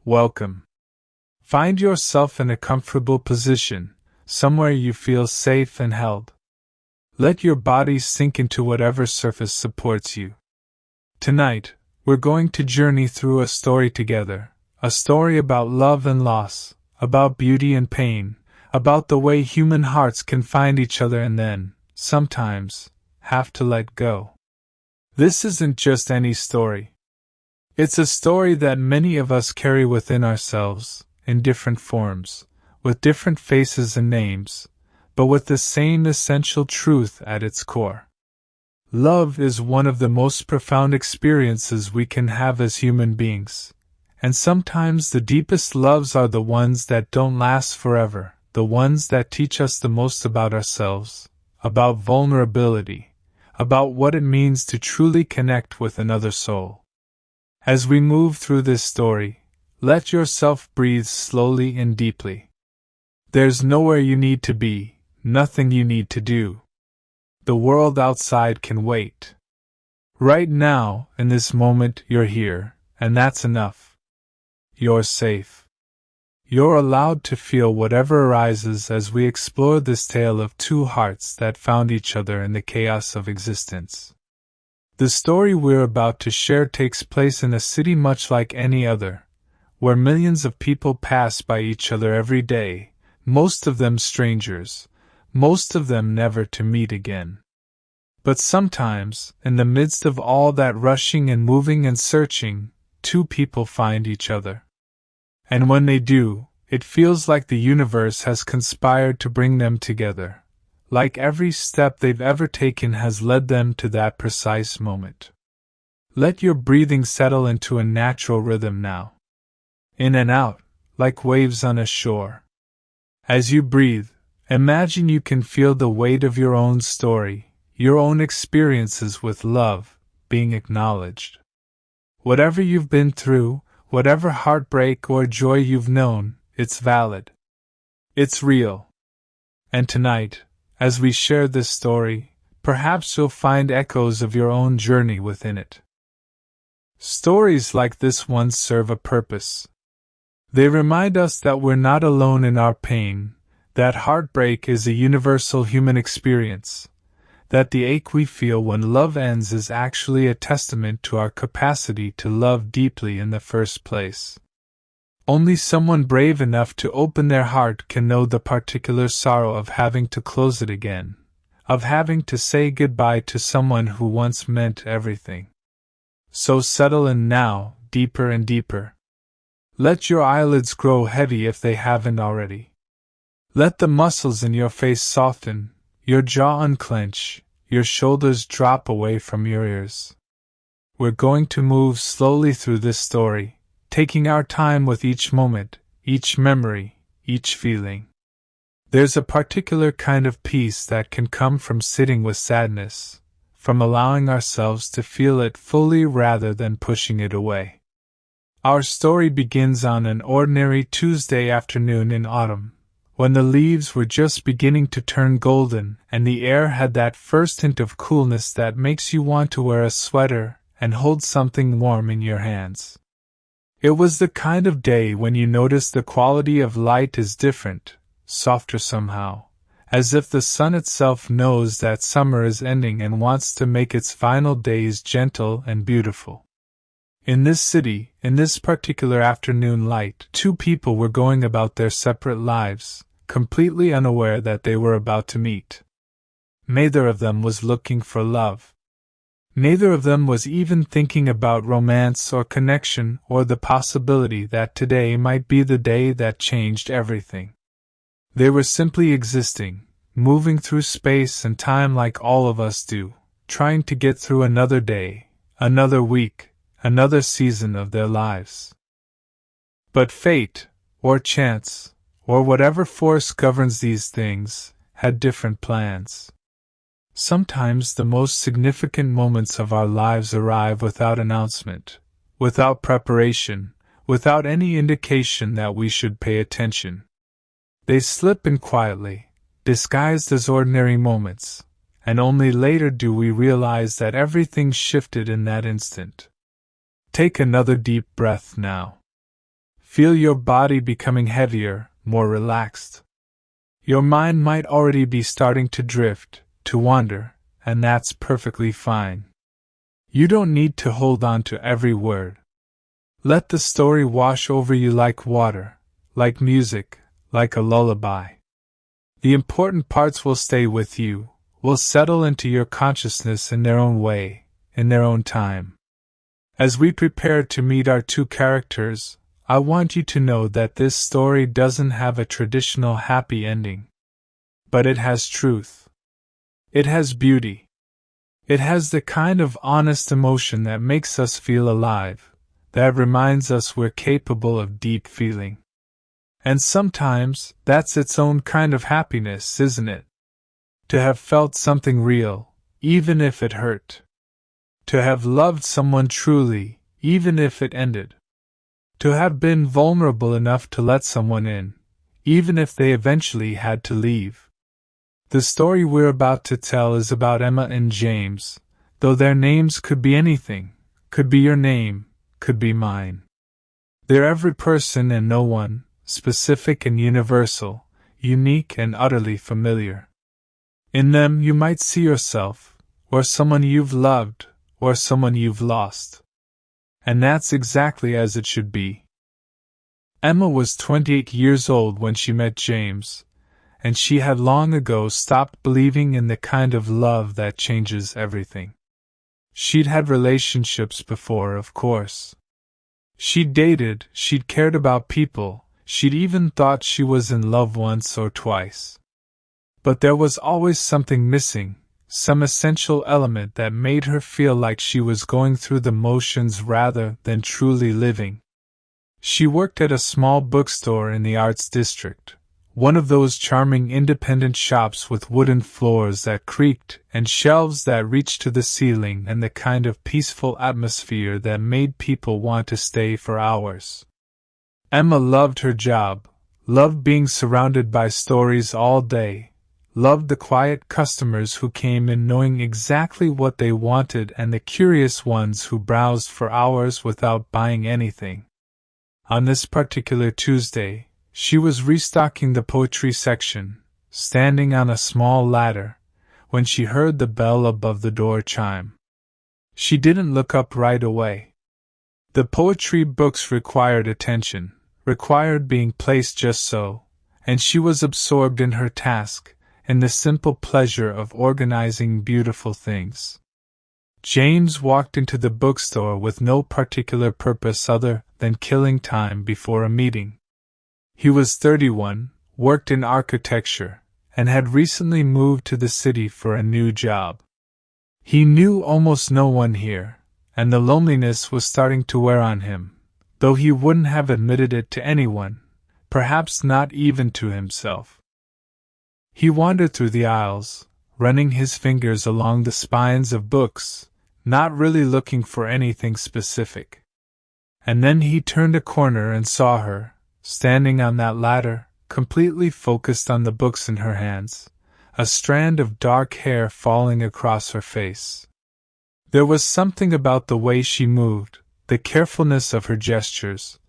Welcome. Find yourself in a comfortable position, somewhere you feel safe and held. Let your body sink into whatever surface supports you. Tonight, we're going to journey through a story together, a story about love and loss, about beauty and pain, about the way human hearts can find each other and then, sometimes, have to let go. This isn't just any story. It's a story that many of us carry within ourselves, in different forms, with different faces and names, but with the same essential truth at its core. Love is one of the most profound experiences we can have as human beings, and sometimes the deepest loves are the ones that don't last forever, the ones that teach us the most about ourselves, about vulnerability, about what it means to truly connect with another soul. As we move through this story, let yourself breathe slowly and deeply. There's nowhere you need to be, nothing you need to do. The world outside can wait. Right now, in this moment, you're here, and that's enough. You're safe. You're allowed to feel whatever arises as we explore this tale of two hearts that found each other in the chaos of existence. The story we're about to share takes place in a city much like any other, where millions of people pass by each other every day, most of them strangers, most of them never to meet again. But sometimes, in the midst of all that rushing and moving and searching, two people find each other. And when they do, it feels like the universe has conspired to bring them together, like every step they've ever taken has led them to that precise moment. Let your breathing settle into a natural rhythm now. In and out, like waves on a shore. As you breathe, imagine you can feel the weight of your own story, your own experiences with love, being acknowledged. Whatever you've been through, whatever heartbreak or joy you've known, it's valid. It's real. And tonight, as we share this story, perhaps you'll find echoes of your own journey within it. Stories like this one serve a purpose. They remind us that we're not alone in our pain, that heartbreak is a universal human experience, that the ache we feel when love ends is actually a testament to our capacity to love deeply in the first place. Only someone brave enough to open their heart can know the particular sorrow of having to close it again, of having to say goodbye to someone who once meant everything. So settle in now, deeper and deeper. Let your eyelids grow heavy if they haven't already. Let the muscles in your face soften, your jaw unclench, your shoulders drop away from your ears. We're going to move slowly through this story, taking our time with each moment, each memory, each feeling. There's a particular kind of peace that can come from sitting with sadness, from allowing ourselves to feel it fully rather than pushing it away. Our story begins on an ordinary Tuesday afternoon in autumn, when the leaves were just beginning to turn golden and the air had that first hint of coolness that makes you want to wear a sweater and hold something warm in your hands. It was the kind of day when you notice the quality of light is different, softer somehow, as if the sun itself knows that summer is ending and wants to make its final days gentle and beautiful. In this city, in this particular afternoon light, two people were going about their separate lives, completely unaware that they were about to meet. Neither of them was looking for love. Neither of them was even thinking about romance or connection or the possibility that today might be the day that changed everything. They were simply existing, moving through space and time like all of us do, trying to get through another day, another week, another season of their lives. But fate, or chance, or whatever force governs these things, had different plans. Sometimes the most significant moments of our lives arrive without announcement, without preparation, without any indication that we should pay attention. They slip in quietly, disguised as ordinary moments, and only later do we realize that everything shifted in that instant. Take another deep breath now. Feel your body becoming heavier, more relaxed. Your mind might already be starting to drift, to wander, and that's perfectly fine. You don't need to hold on to every word. Let the story wash over you like water, like music, like a lullaby. The important parts will stay with you, will settle into your consciousness in their own way, in their own time. As we prepare to meet our two characters, I want you to know that this story doesn't have a traditional happy ending. But it has truth. It has beauty. It has the kind of honest emotion that makes us feel alive, that reminds us we're capable of deep feeling. And sometimes, that's its own kind of happiness, isn't it? To have felt something real, even if it hurt. To have loved someone truly, even if it ended. To have been vulnerable enough to let someone in, even if they eventually had to leave. The story we're about to tell is about Emma and James, though their names could be anything, could be your name, could be mine. They're every person and no one, specific and universal, unique and utterly familiar. In them you might see yourself, or someone you've loved, or someone you've lost. And that's exactly as it should be. Emma was 28 years old when she met James, and she had long ago stopped believing in the kind of love that changes everything. She'd had relationships before, of course. She'd dated, she'd cared about people, she'd even thought she was in love once or twice. But there was always something missing, some essential element that made her feel like she was going through the motions rather than truly living. She worked at a small bookstore in the Arts District, one of those charming independent shops with wooden floors that creaked and shelves that reached to the ceiling and the kind of peaceful atmosphere that made people want to stay for hours. Emma loved her job, loved being surrounded by stories all day, loved the quiet customers who came in knowing exactly what they wanted and the curious ones who browsed for hours without buying anything. On this particular Tuesday, she was restocking the poetry section, standing on a small ladder, when she heard the bell above the door chime. She didn't look up right away. The poetry books required attention, required being placed just so, and she was absorbed in her task, in the simple pleasure of organizing beautiful things. James walked into the bookstore with no particular purpose other than killing time before a meeting. He was 31, worked in architecture, and had recently moved to the city for a new job. He knew almost no one here, and the loneliness was starting to wear on him, though he wouldn't have admitted it to anyone, perhaps not even to himself. He wandered through the aisles, running his fingers along the spines of books, not really looking for anything specific. And then he turned a corner and saw her, standing on that ladder, completely focused on the books in her hands, a strand of dark hair falling across her face. There was something about the way she moved, the carefulness of her gestures,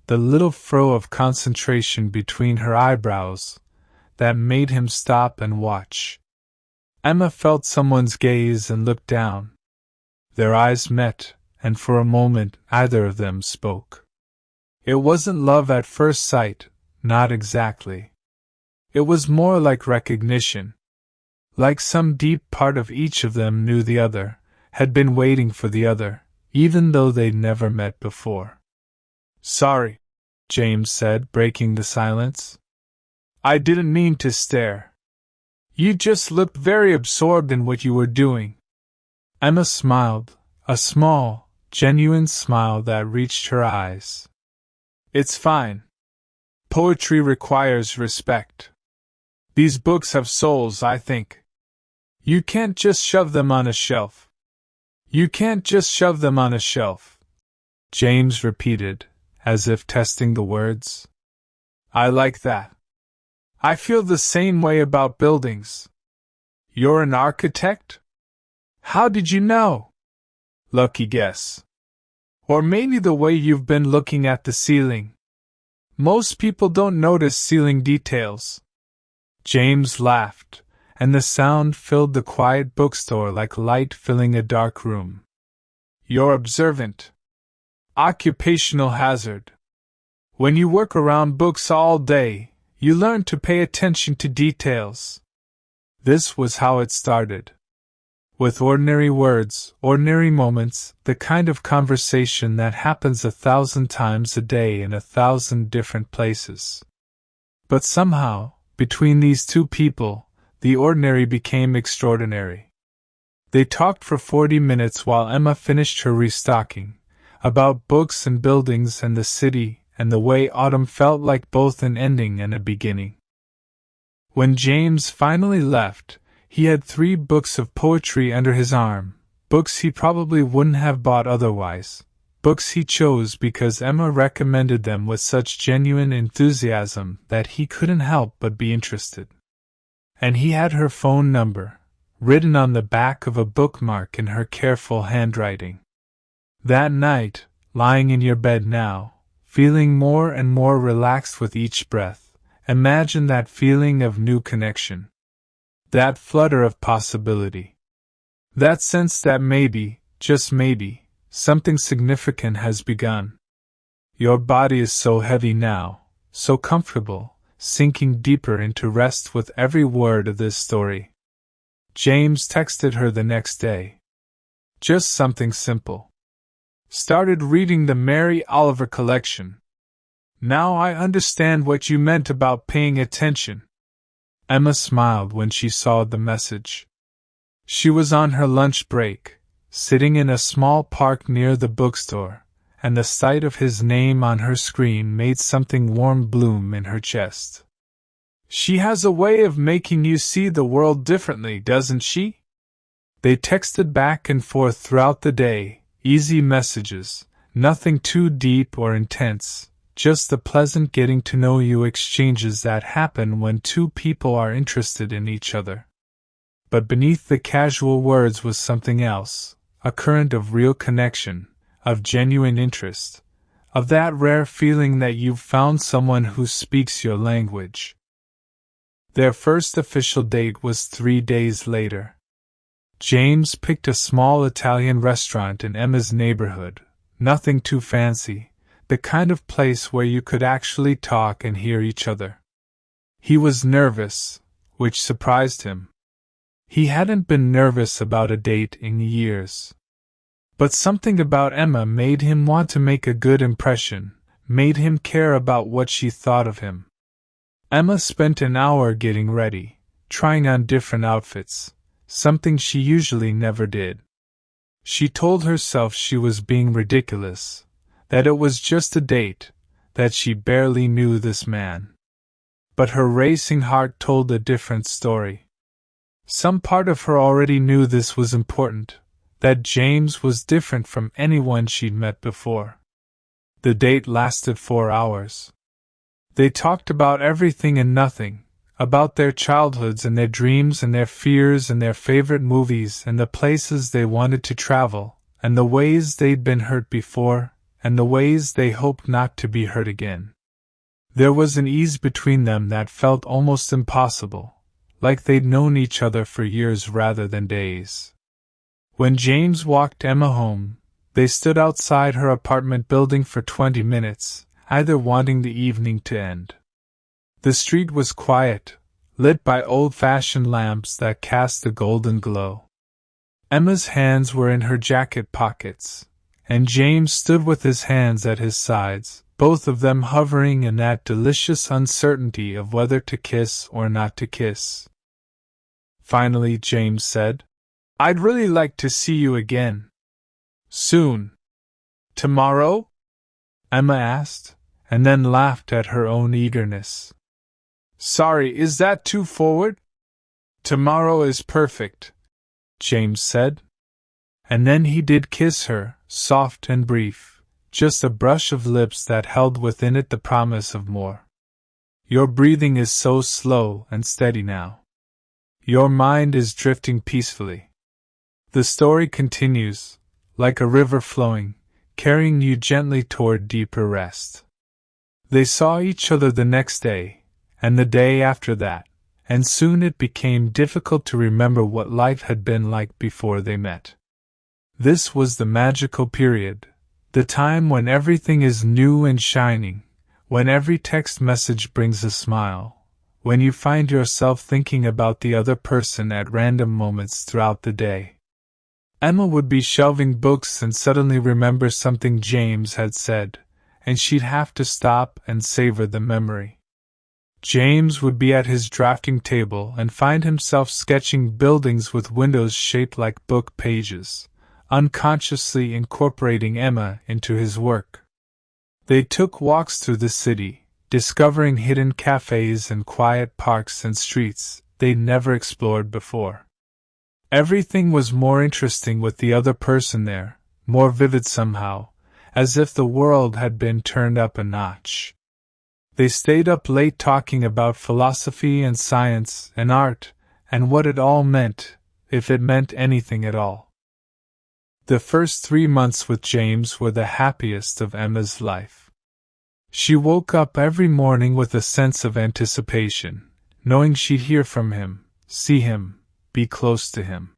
the little furrow of concentration between her eyebrows, that made him stop and watch. Emma felt someone's gaze and looked down. Their eyes met, and for a moment neither of them spoke. It wasn't love at first sight, not exactly. It was more like recognition. Like some deep part of each of them knew the other, had been waiting for the other, even though they'd never met before. "Sorry," James said, breaking the silence. "I didn't mean to stare. You just looked very absorbed in what you were doing." Emma smiled, a small, genuine smile that reached her eyes. "It's fine. Poetry requires respect. These books have souls, I think. You can't just shove them on a shelf." "You can't just shove them on a shelf," James repeated, as if testing the words. "I like that. I feel the same way about buildings." "You're an architect? How did you know?" "Lucky guess. Or maybe the way you've been looking at the ceiling." Most people don't notice ceiling details. James laughed, and the sound filled the quiet bookstore like light filling a dark room. You're observant. Occupational hazard. When you work around books all day, you learn to pay attention to details. This was how it started. With ordinary words, ordinary moments, the kind of conversation that happens 1,000 times a day in 1,000 different places. But somehow, between these two people, the ordinary became extraordinary. They talked for 40 minutes while Emma finished her restocking, about books and buildings and the city and the way autumn felt like both an ending and a beginning. When James finally left, he had 3 books of poetry under his arm, books he probably wouldn't have bought otherwise, books he chose because Emma recommended them with such genuine enthusiasm that he couldn't help but be interested. And he had her phone number, written on the back of a bookmark in her careful handwriting. That night, lying in your bed now, feeling more and more relaxed with each breath, imagine that feeling of new connection. That flutter of possibility. That sense that maybe, just maybe, something significant has begun. Your body is so heavy now, so comfortable, sinking deeper into rest with every word of this story. James texted her the next day. Just something simple. Started reading the Mary Oliver collection. Now I understand what you meant about paying attention. Emma smiled when she saw the message. She was on her lunch break, sitting in a small park near the bookstore, and the sight of his name on her screen made something warm bloom in her chest. She has a way of making you see the world differently, doesn't she? They texted back and forth throughout the day, easy messages, nothing too deep or intense. Just the pleasant getting-to-know-you exchanges that happen when 2 people are interested in each other. But beneath the casual words was something else, a current of real connection, of genuine interest, of that rare feeling that you've found someone who speaks your language. Their first official date was 3 days later. James picked a small Italian restaurant in Emma's neighborhood, nothing too fancy. The kind of place where you could actually talk and hear each other. He was nervous, which surprised him. He hadn't been nervous about a date in years. But something about Emma made him want to make a good impression, made him care about what she thought of him. Emma spent an hour getting ready, trying on different outfits, something she usually never did. She told herself she was being ridiculous, that it was just a date, that she barely knew this man. But her racing heart told a different story. Some part of her already knew this was important, that James was different from anyone she'd met before. The date lasted 4 hours. They talked about everything and nothing, about their childhoods and their dreams and their fears and their favorite movies and the places they wanted to travel, and the ways they'd been hurt before, and the ways they hoped not to be hurt again. There was an ease between them that felt almost impossible, like they'd known each other for years rather than days. When James walked Emma home, they stood outside her apartment building for 20 minutes, either wanting the evening to end. The street was quiet, lit by old-fashioned lamps that cast a golden glow. Emma's hands were in her jacket pockets, and James stood with his hands at his sides, both of them hovering in that delicious uncertainty of whether to kiss or not to kiss. Finally, James said, "I'd really like to see you again. Soon." "Tomorrow?" Emma asked, and then laughed at her own eagerness. "Sorry, is that too forward?" "Tomorrow is perfect," James said. And then he did kiss her, soft and brief, just a brush of lips that held within it the promise of more. "Your breathing is so slow and steady now. Your mind is drifting peacefully." The story continues, like a river flowing, carrying you gently toward deeper rest. They saw each other the next day, and the day after that, and soon it became difficult to remember what life had been like before they met. This was the magical period, the time when everything is new and shining, when every text message brings a smile, when you find yourself thinking about the other person at random moments throughout the day. Emma would be shelving books and suddenly remember something James had said, and she'd have to stop and savor the memory. James would be at his drafting table and find himself sketching buildings with windows shaped like book pages, unconsciously incorporating Emma into his work. They took walks through the city, discovering hidden cafes and quiet parks and streets they'd never explored before. Everything was more interesting with the other person there, more vivid somehow, as if the world had been turned up a notch. They stayed up late talking about philosophy and science and art, and what it all meant, if it meant anything at all. The first 3 months with James were the happiest of Emma's life. She woke up every morning with a sense of anticipation, knowing she'd hear from him, see him, be close to him.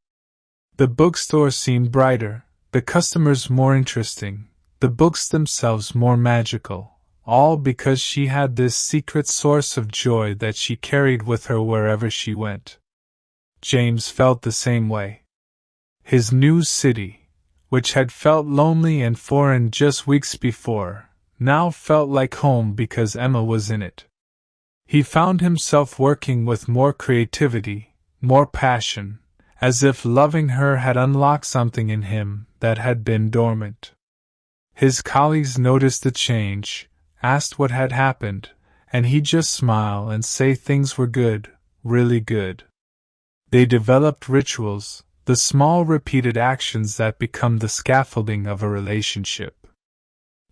The bookstore seemed brighter, the customers more interesting, the books themselves more magical, all because she had this secret source of joy that she carried with her wherever she went. James felt the same way. His new city, which had felt lonely and foreign just weeks before, now felt like home because Emma was in it. He found himself working with more creativity, more passion, as if loving her had unlocked something in him that had been dormant. His colleagues noticed the change, asked what had happened, and he'd just smile and say things were good, really good. They developed rituals, the small repeated actions that become the scaffolding of a relationship.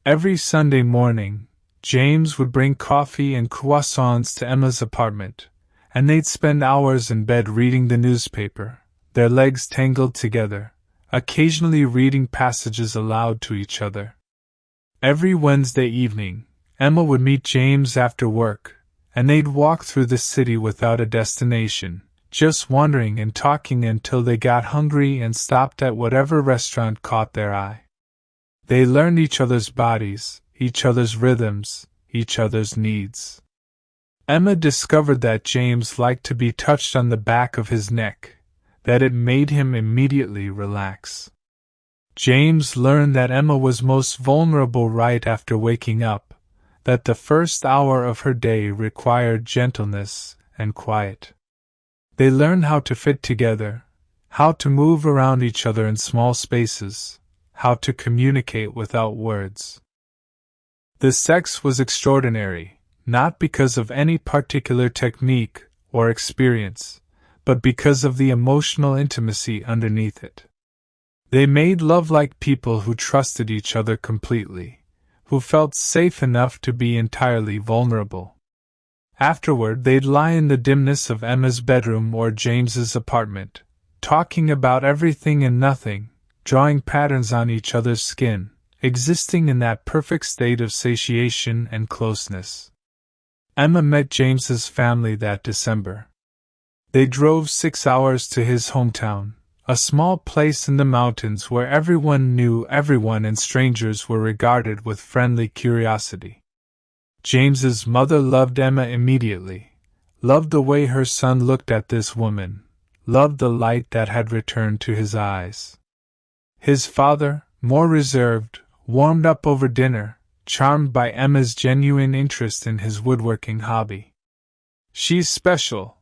Every Sunday morning, James would bring coffee and croissants to Emma's apartment, and they'd spend hours in bed reading the newspaper, their legs tangled together, occasionally reading passages aloud to each other. Every Wednesday evening, Emma would meet James after work, and they'd walk through the city without a destination, just wandering and talking until they got hungry and stopped at whatever restaurant caught their eye. They learned each other's bodies, each other's rhythms, each other's needs. Emma discovered that James liked to be touched on the back of his neck, that it made him immediately relax. James learned that Emma was most vulnerable right after waking up, that the first hour of her day required gentleness and quiet. They learned how to fit together, how to move around each other in small spaces, how to communicate without words. The sex was extraordinary, not because of any particular technique or experience, but because of the emotional intimacy underneath it. They made love like people who trusted each other completely, who felt safe enough to be entirely vulnerable. Afterward, they'd lie in the dimness of Emma's bedroom or James's apartment, talking about everything and nothing, drawing patterns on each other's skin, existing in that perfect state of satiation and closeness. Emma met James's family that December. They drove 6 hours to his hometown, a small place in the mountains where everyone knew everyone and strangers were regarded with friendly curiosity. James's mother loved Emma immediately, loved the way her son looked at this woman, loved the light that had returned to his eyes. His father, more reserved, warmed up over dinner, charmed by Emma's genuine interest in his woodworking hobby. "She's special,"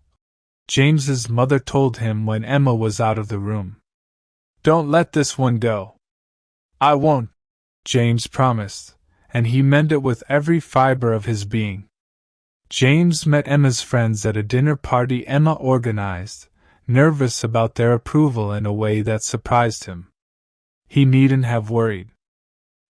James's mother told him when Emma was out of the room. "Don't let this one go." "I won't," James promised, and he meant it with every fiber of his being. James met Emma's friends at a dinner party Emma organized, nervous about their approval in a way that surprised him. He needn't have worried.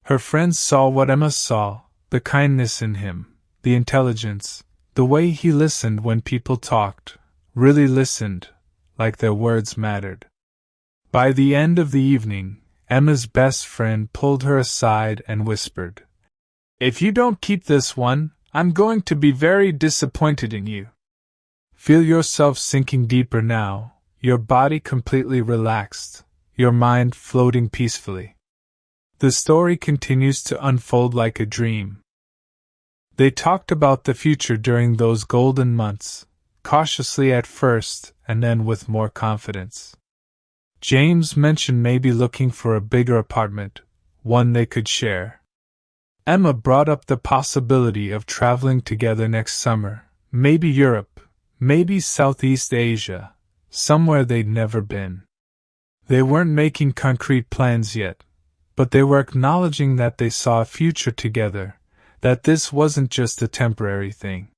Her friends saw what Emma saw, the kindness in him, the intelligence, the way he listened when people talked, really listened, like their words mattered. By the end of the evening, Emma's best friend pulled her aside and whispered, "If you don't keep this one, I'm going to be very disappointed in you. Feel yourself sinking deeper now, your body completely relaxed, your mind floating peacefully. The story continues to unfold like a dream. They talked about the future during those golden months, cautiously at first and then with more confidence. James mentioned maybe looking for a bigger apartment, one they could share. Emma brought up the possibility of traveling together next summer, maybe Europe, maybe Southeast Asia, somewhere they'd never been. They weren't making concrete plans yet, but they were acknowledging that they saw a future together, that this wasn't just a temporary thing.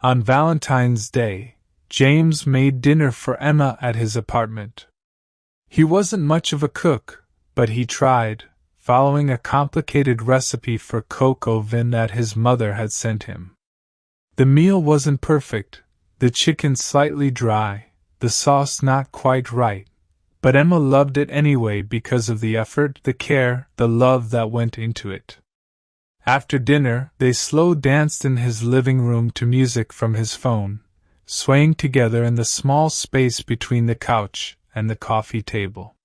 On Valentine's Day, James made dinner for Emma at his apartment. He wasn't much of a cook, but he tried, following a complicated recipe for coq au vin that his mother had sent him. The meal wasn't perfect, the chicken slightly dry, the sauce not quite right, but Emma loved it anyway because of the effort, the care, the love that went into it. After dinner, they slow danced in his living room to music from his phone, swaying together in the small space between the couch and the coffee table.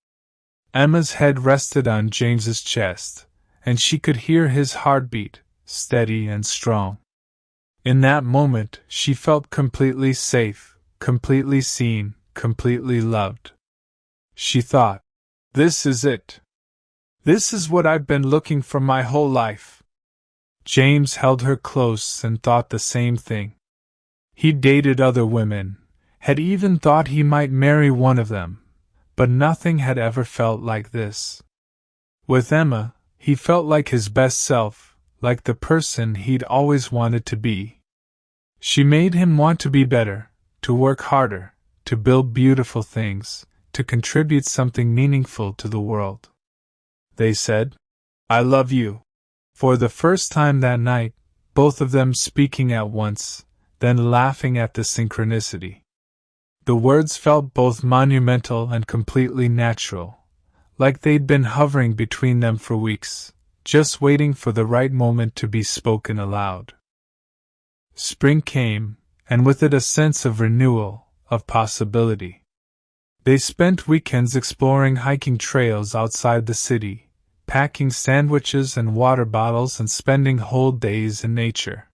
Emma's head rested on James's chest, and she could hear his heartbeat, steady and strong. In that moment, she felt completely safe, completely seen, completely loved. She thought, "This is it. This is what I've been looking for my whole life." James held her close and thought the same thing. He'd dated other women, had even thought he might marry one of them, but nothing had ever felt like this. With Emma, he felt like his best self, like the person he'd always wanted to be. She made him want to be better, to work harder, to build beautiful things, to contribute something meaningful to the world. They said, "I love you," for the first time that night, both of them speaking at once, then laughing at the synchronicity. The words felt both monumental and completely natural, like they'd been hovering between them for weeks, just waiting for the right moment to be spoken aloud. Spring came, and with it a sense of renewal, of possibility. They spent weekends exploring hiking trails outside the city, packing sandwiches and water bottles and spending whole days in nature.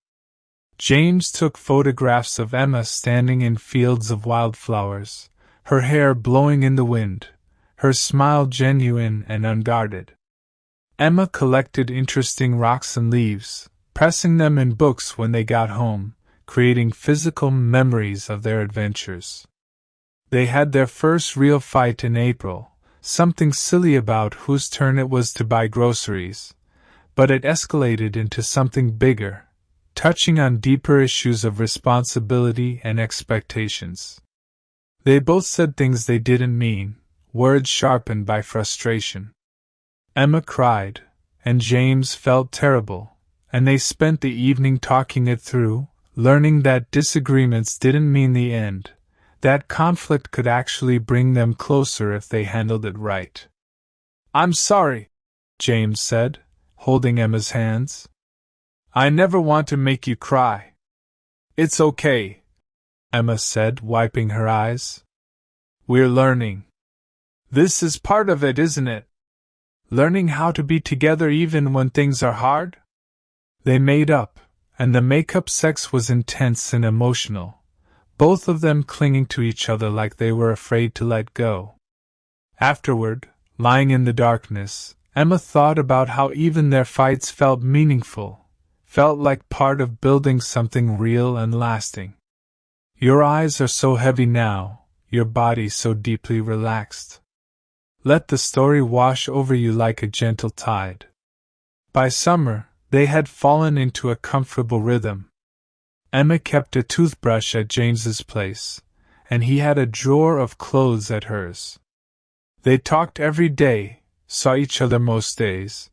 James took photographs of Emma standing in fields of wildflowers, her hair blowing in the wind, her smile genuine and unguarded. Emma collected interesting rocks and leaves, pressing them in books when they got home, creating physical memories of their adventures. They had their first real fight in April, something silly about whose turn it was to buy groceries, but it escalated into something bigger, touching on deeper issues of responsibility and expectations. They both said things they didn't mean, words sharpened by frustration. Emma cried, and James felt terrible, and they spent the evening talking it through, learning that disagreements didn't mean the end, that conflict could actually bring them closer if they handled it right. "I'm sorry," James said, holding Emma's hands. "I never want to make you cry." "It's okay," Emma said, wiping her eyes. "We're learning. This is part of it, isn't it? Learning how to be together even when things are hard?" They made up, and the make-up sex was intense and emotional, both of them clinging to each other like they were afraid to let go. Afterward, lying in the darkness, Emma thought about how even their fights felt meaningful, felt like part of building something real and lasting. "Your eyes are so heavy now, your body so deeply relaxed. Let the story wash over you like a gentle tide." By summer, they had fallen into a comfortable rhythm. Emma kept a toothbrush at James's place, and he had a drawer of clothes at hers. They talked every day, saw each other most days,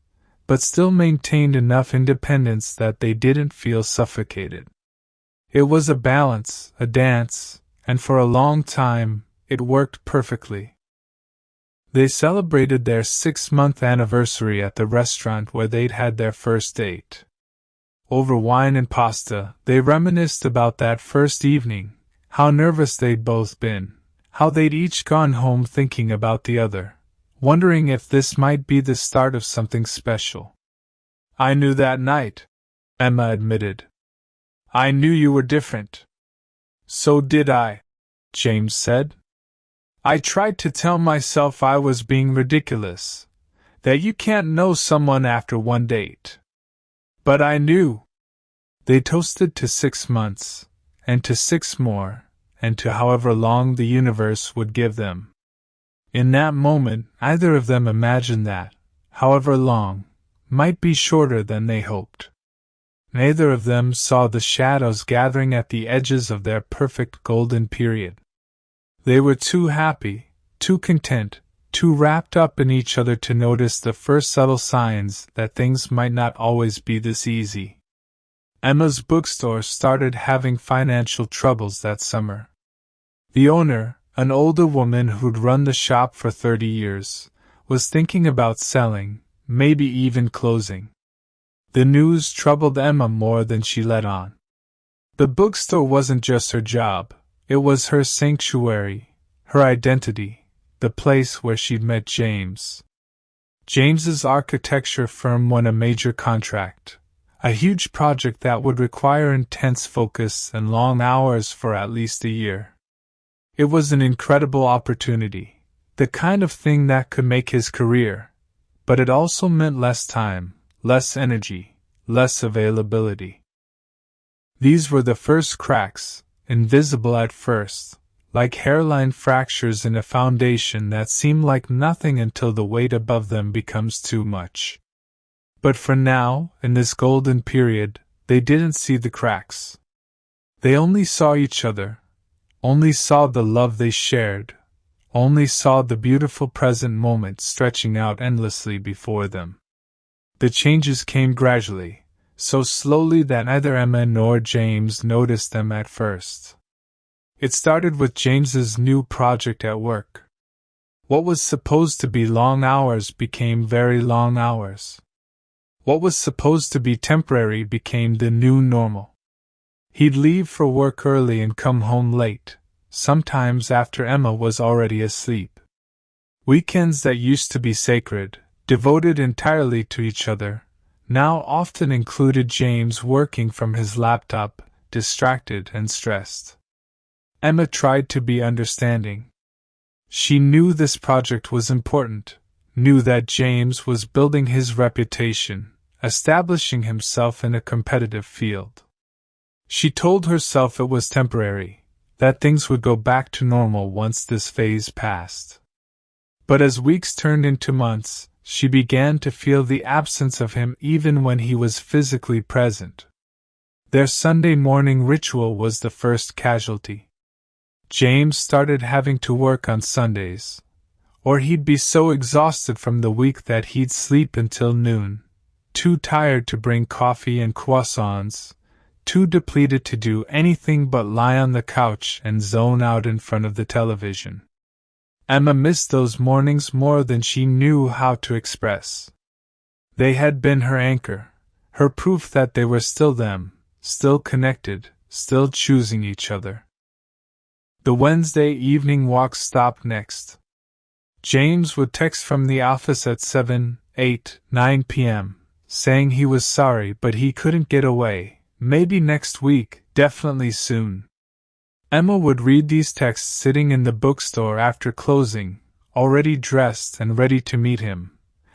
but still maintained enough independence that they didn't feel suffocated. It was a balance, a dance, and for a long time, it worked perfectly. They celebrated their 6-month anniversary at the restaurant where they'd had their first date. Over wine and pasta, they reminisced about that first evening, how nervous they'd both been, how they'd each gone home thinking about the other, wondering if this might be the start of something special. "I knew that night," Emma admitted. "I knew you were different." "So did I," James said. "I tried to tell myself I was being ridiculous, that you can't know someone after one date. But I knew." They toasted to 6 months, and to 6 more, and to however long the universe would give them. In that moment, neither of them imagined that, however long, might be shorter than they hoped. Neither of them saw the shadows gathering at the edges of their perfect golden period. They were too happy, too content, too wrapped up in each other to notice the first subtle signs that things might not always be this easy. Emma's bookstore started having financial troubles that summer. The owner, an older woman who'd run the shop for 30 years, was thinking about selling, maybe even closing. The news troubled Emma more than she let on. The bookstore wasn't just her job, it was her sanctuary, her identity, the place where she'd met James. James's architecture firm won a major contract, a huge project that would require intense focus and long hours for at least a year. It was an incredible opportunity, the kind of thing that could make his career, but it also meant less time, less energy, less availability. These were the first cracks, invisible at first, like hairline fractures in a foundation that seem like nothing until the weight above them becomes too much. But for now, in this golden period, they didn't see the cracks. They only saw each other, only saw the love they shared, only saw the beautiful present moment stretching out endlessly before them. The changes came gradually, so slowly that neither Emma nor James noticed them at first. It started with James's new project at work. What was supposed to be long hours became very long hours. What was supposed to be temporary became the new normal. He'd leave for work early and come home late, sometimes after Emma was already asleep. Weekends that used to be sacred, devoted entirely to each other, now often included James working from his laptop, distracted and stressed. Emma tried to be understanding. She knew this project was important, knew that James was building his reputation, establishing himself in a competitive field. She told herself it was temporary, that things would go back to normal once this phase passed. But as weeks turned into months, she began to feel the absence of him even when he was physically present. Their Sunday morning ritual was the first casualty. James started having to work on Sundays, or he'd be so exhausted from the week that he'd sleep until noon, too tired to bring coffee and croissants, too depleted to do anything but lie on the couch and zone out in front of the television. Emma missed those mornings more than she knew how to express. They had been her anchor, her proof that they were still them, still connected, still choosing each other. The Wednesday evening walk stopped next. James would text from the office at 7, 8, 9 p.m., saying he was sorry but he couldn't get away, maybe next week, definitely soon. Emma would read these texts sitting in the bookstore after closing, already dressed and ready to meet him,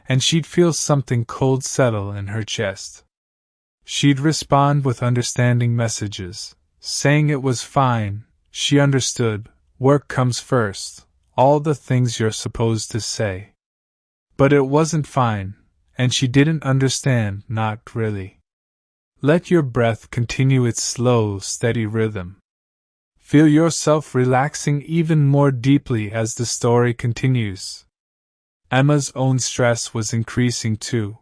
and she'd feel something cold settle in her chest. She'd respond with understanding messages, saying it was fine, she understood, work comes first, all the things you're supposed to say. But it wasn't fine, and she didn't understand, not really. Let your breath continue its slow, steady rhythm. Feel yourself relaxing even more deeply as the story continues. Emma's own stress was increasing too.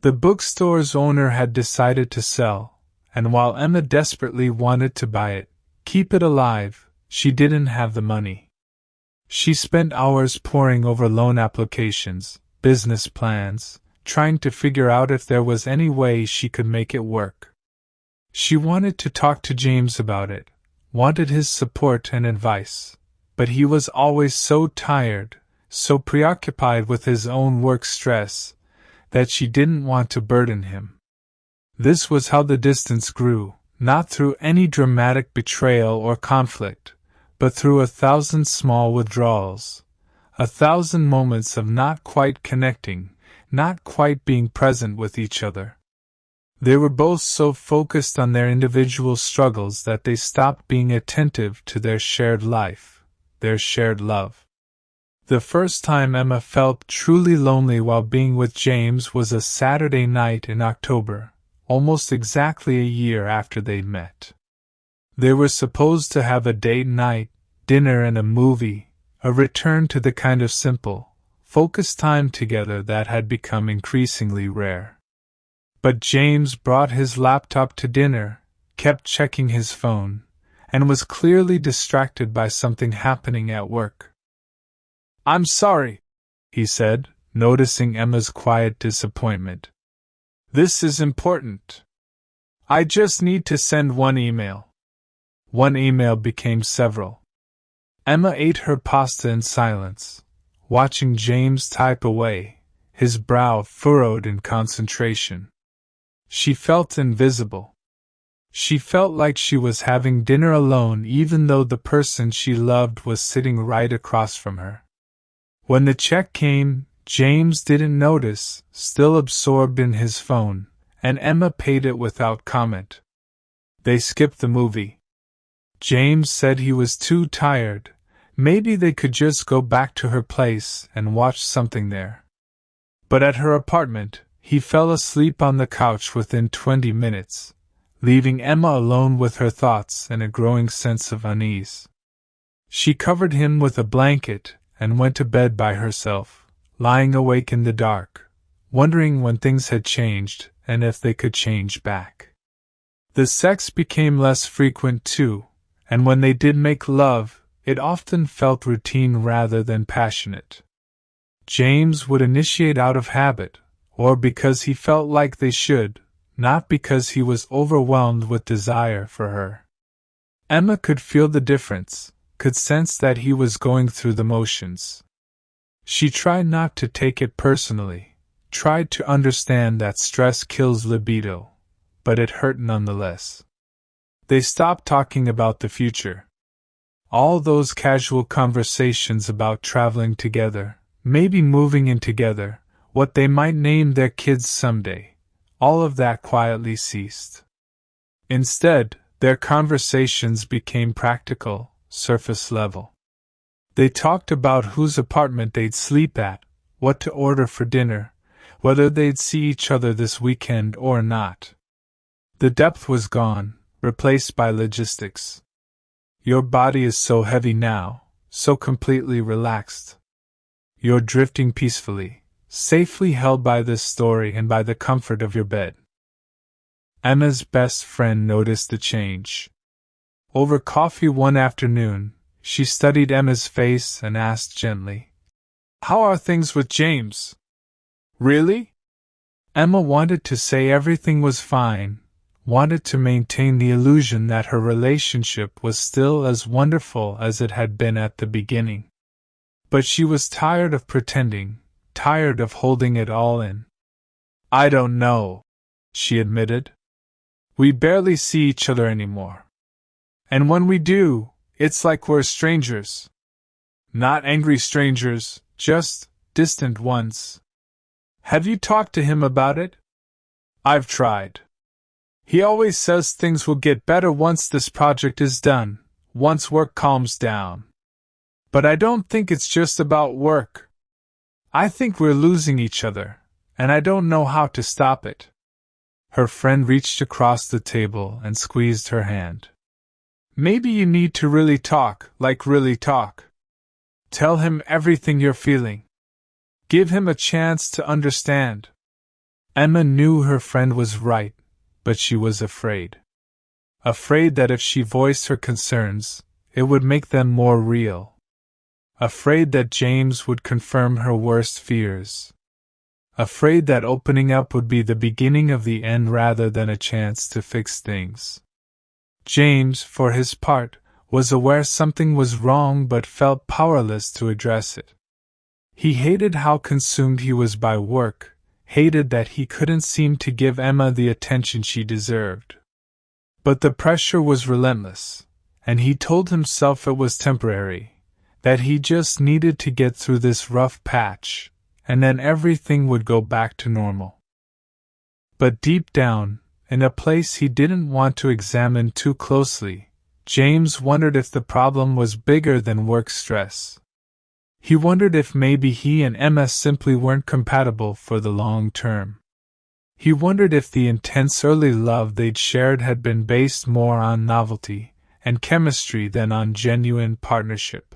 The bookstore's owner had decided to sell, and while Emma desperately wanted to buy it, keep it alive, she didn't have the money. She spent hours poring over loan applications, business plans, trying to figure out if there was any way she could make it work. She wanted to talk to James about it, wanted his support and advice, but he was always so tired, so preoccupied with his own work stress, that she didn't want to burden him. This was how the distance grew, not through any dramatic betrayal or conflict, but through 1,000 small withdrawals, 1,000 moments of not quite connecting, not quite being present with each other. They were both so focused on their individual struggles that they stopped being attentive to their shared life, their shared love. The first time Emma felt truly lonely while being with James was a Saturday night in October, almost exactly a year after they'd met. They were supposed to have a date night, dinner and a movie, a return to the kind of simple, focused time together that had become increasingly rare. But James brought his laptop to dinner, kept checking his phone, and was clearly distracted by something happening at work. "I'm sorry," he said, noticing Emma's quiet disappointment. "This is important. I just need to send one email." One email became several. Emma ate her pasta in silence, watching James type away, his brow furrowed in concentration. She felt invisible. She felt like she was having dinner alone even though the person she loved was sitting right across from her. When the check came, James didn't notice, still absorbed in his phone, and Emma paid it without comment. They skipped the movie. James said he was too tired. Maybe they could just go back to her place and watch something there. But at her apartment, he fell asleep on the couch within 20 minutes, leaving Emma alone with her thoughts and a growing sense of unease. She covered him with a blanket and went to bed by herself, lying awake in the dark, wondering when things had changed and if they could change back. The sex became less frequent too, and when they did make love, it often felt routine rather than passionate. James would initiate out of habit, or because he felt like they should, not because he was overwhelmed with desire for her. Emma could feel the difference, could sense that he was going through the motions. She tried not to take it personally, tried to understand that stress kills libido, but it hurt nonetheless. They stopped talking about the future. All those casual conversations about traveling together, maybe moving in together, what they might name their kids someday, all of that quietly ceased. Instead, their conversations became practical, surface level. They talked about whose apartment they'd sleep at, what to order for dinner, whether they'd see each other this weekend or not. The depth was gone, replaced by logistics. Your body is so heavy now, so completely relaxed. You're drifting peacefully, safely held by this story and by the comfort of your bed. Emma's best friend noticed the change. Over coffee one afternoon, she studied Emma's face and asked gently, "How are things with James?" "Really?" Emma wanted to say everything was fine, wanted to maintain the illusion that her relationship was still as wonderful as it had been at the beginning. But she was tired of pretending, tired of holding it all in. "I don't know," she admitted. "We barely see each other anymore. And when we do, it's like we're strangers. Not angry strangers, just distant ones." "Have you talked to him about it?" "I've tried. He always says things will get better once this project is done, once work calms down. But I don't think it's just about work. I think we're losing each other, and I don't know how to stop it." Her friend reached across the table and squeezed her hand. "Maybe you need to really talk, like really talk. Tell him everything you're feeling. Give him a chance to understand." Emma knew her friend was right, but she was afraid. Afraid that if she voiced her concerns, it would make them more real. Afraid that James would confirm her worst fears. afraid that opening up would be the beginning of the end rather than a chance to fix things. James, for his part, was aware something was wrong but felt powerless to address it. He hated how consumed he was by work, hated that he couldn't seem to give Emma the attention she deserved. But the pressure was relentless, and he told himself it was temporary, that he just needed to get through this rough patch, and then everything would go back to normal. But deep down, in a place he didn't want to examine too closely, James wondered if the problem was bigger than work stress. He wondered if maybe he and Emma simply weren't compatible for the long term. He wondered if the intense early love they'd shared had been based more on novelty and chemistry than on genuine partnership.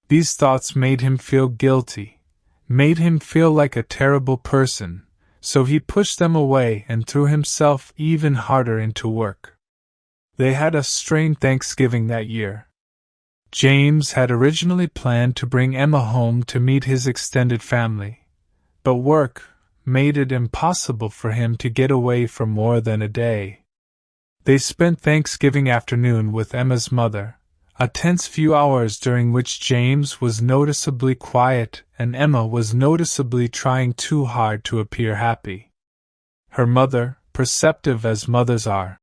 These thoughts made him feel guilty, made him feel like a terrible person, so he pushed them away and threw himself even harder into work. They had a strained Thanksgiving that year. James had originally planned to bring Emma home to meet his extended family, but work made it impossible for him to get away for more than a day. They spent Thanksgiving afternoon with Emma's mother, a tense few hours during which James was noticeably quiet and Emma was noticeably trying too hard to appear happy. Her mother, perceptive as mothers are,